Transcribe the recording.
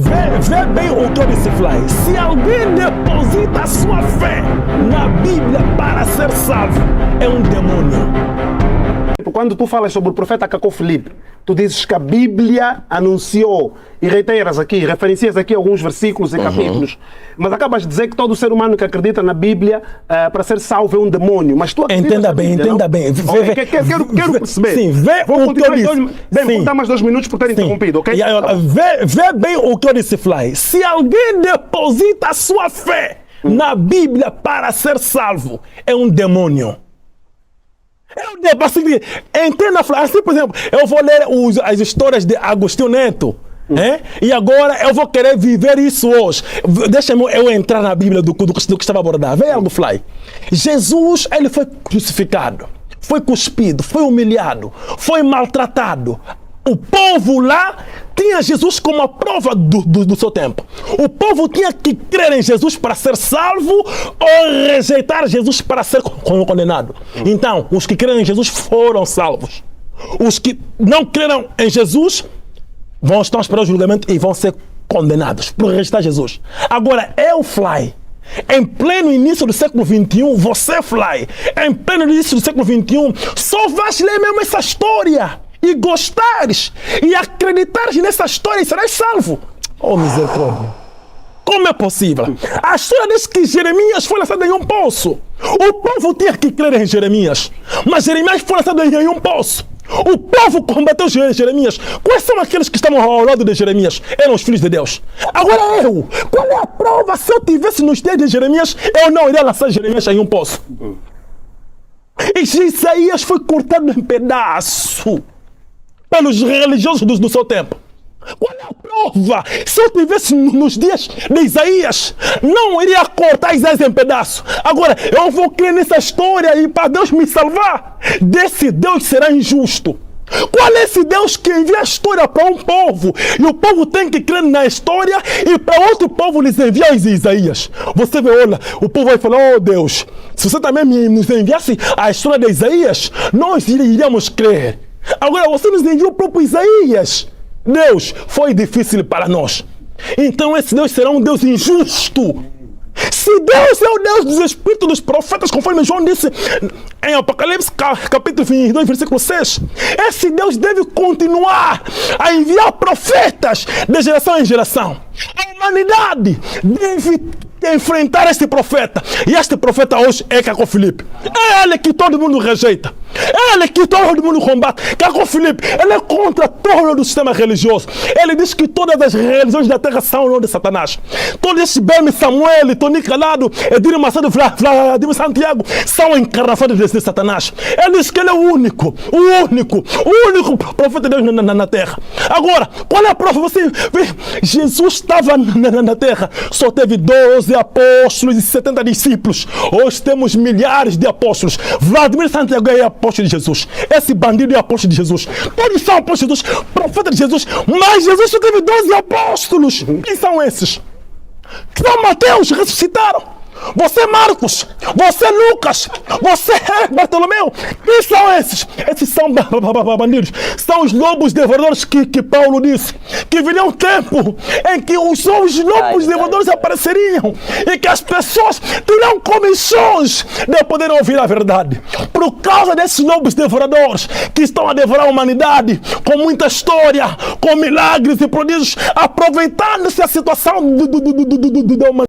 Vê bem o que eu disse, Fly. Se alguém deposita a sua fé na Bíblia para ser salvo, é um demônio. Quando tu falas sobre o profeta Cacó Filipe, tu dizes que a Bíblia anunciou, e reiteras aqui, referencias aqui alguns versículos e capítulos, mas acabas de dizer que todo ser humano que acredita na Bíblia para ser salvo é um demônio. Mas tu entenda bem, Bíblia, entenda bem. Quero perceber. Sim, vê o que eu disse. Vou dar mais 2 minutos por ter interrompido, ok? Vê bem o que eu disse, Fly. Se alguém deposita a sua fé na Bíblia para ser salvo, é um demônio. Entenda, assim, por exemplo, eu vou ler as histórias de Agostinho Neto, e agora eu vou querer viver isso hoje. Deixa-me eu entrar na Bíblia do que estava abordado. Vê algo, Fly. Jesus, ele foi crucificado, foi cuspido, foi humilhado, foi maltratado. O povo lá tinha Jesus como a prova do seu tempo. O povo tinha que crer em Jesus para ser salvo ou rejeitar Jesus para ser condenado. Então, os que creram em Jesus foram salvos. Os que não creram em Jesus estão a esperar o julgamento e vão ser condenados por rejeitar Jesus. Agora, eu, Fly, em pleno início do século XXI, você, Fly, em pleno início do século XXI, só vais ler mesmo essa história e gostares e acreditares nessa história e serás salvo. Oh, misericórdia. Como é possível? A história diz que Jeremias foi lançado em um poço. O povo tinha que crer em Jeremias, mas Jeremias foi lançado em um poço. O povo combateu Jeremias. Quais são aqueles que estavam ao lado de Jeremias? Eram os filhos de Deus. Agora qual é a prova? Se eu tivesse nos dias de Jeremias, eu não iria lançar Jeremias em um poço. E Isaías foi cortado em pedaço pelos religiosos do seu tempo. Qual é a prova? Se eu estivesse nos dias de Isaías, não iria cortar Isaías em pedaços. Agora, eu vou crer nessa história e para Deus me salvar, desse Deus será injusto. Qual é esse Deus que envia a história para um povo e o povo tem que crer na história e para outro povo lhes envia Isaías? Você vê, olha, o povo vai falar, oh Deus, se você também nos enviasse a história de Isaías, nós iríamos crer. Agora você nos enviou o próprio Isaías. Deus, foi difícil para nós. Então esse Deus será um Deus injusto. Se Deus é o Deus dos espíritos dos profetas, conforme João disse em Apocalipse capítulo 22, versículo 6, esse Deus deve continuar a enviar profetas de geração em geração. A humanidade deve enfrentar este profeta. E este profeta hoje é Cacó Filipe. É ele que todo mundo rejeita. É ele que todo mundo combate. Cacó Filipe, ele é contra todo o sistema religioso. Ele diz que todas as religiões da terra são o nome de Satanás. Todos esses Bem Samuel, Tony Calado, Edir Macedo, Vladimir Santiago são encarnações de Satanás. Ele diz que ele é o único profeta de Deus na terra. Agora, qual é a prova? Você vê, Jesus estava na terra, só teve 12 apóstolos e 70 discípulos. Hoje temos milhares de apóstolos. Vladimir Santiago é apóstolo de Jesus. Esse bandido é apóstolo de Jesus. Todos são apóstolos de Jesus, profeta de Jesus. Mas Jesus só teve 12 apóstolos. Quem são esses? São Mateus, ressuscitaram. Você Marcos, você Lucas, você Bartolomeu. Quem são esses? Esses são bandidos. São os lobos devoradores que Paulo disse. Que viria um tempo em que os lobos devoradores apareceriam e que as pessoas teriam comissões de poder ouvir a verdade. Por causa desses lobos devoradores que estão a devorar a humanidade com muita história, com milagres e prodígios, aproveitando-se a situação da humanidade.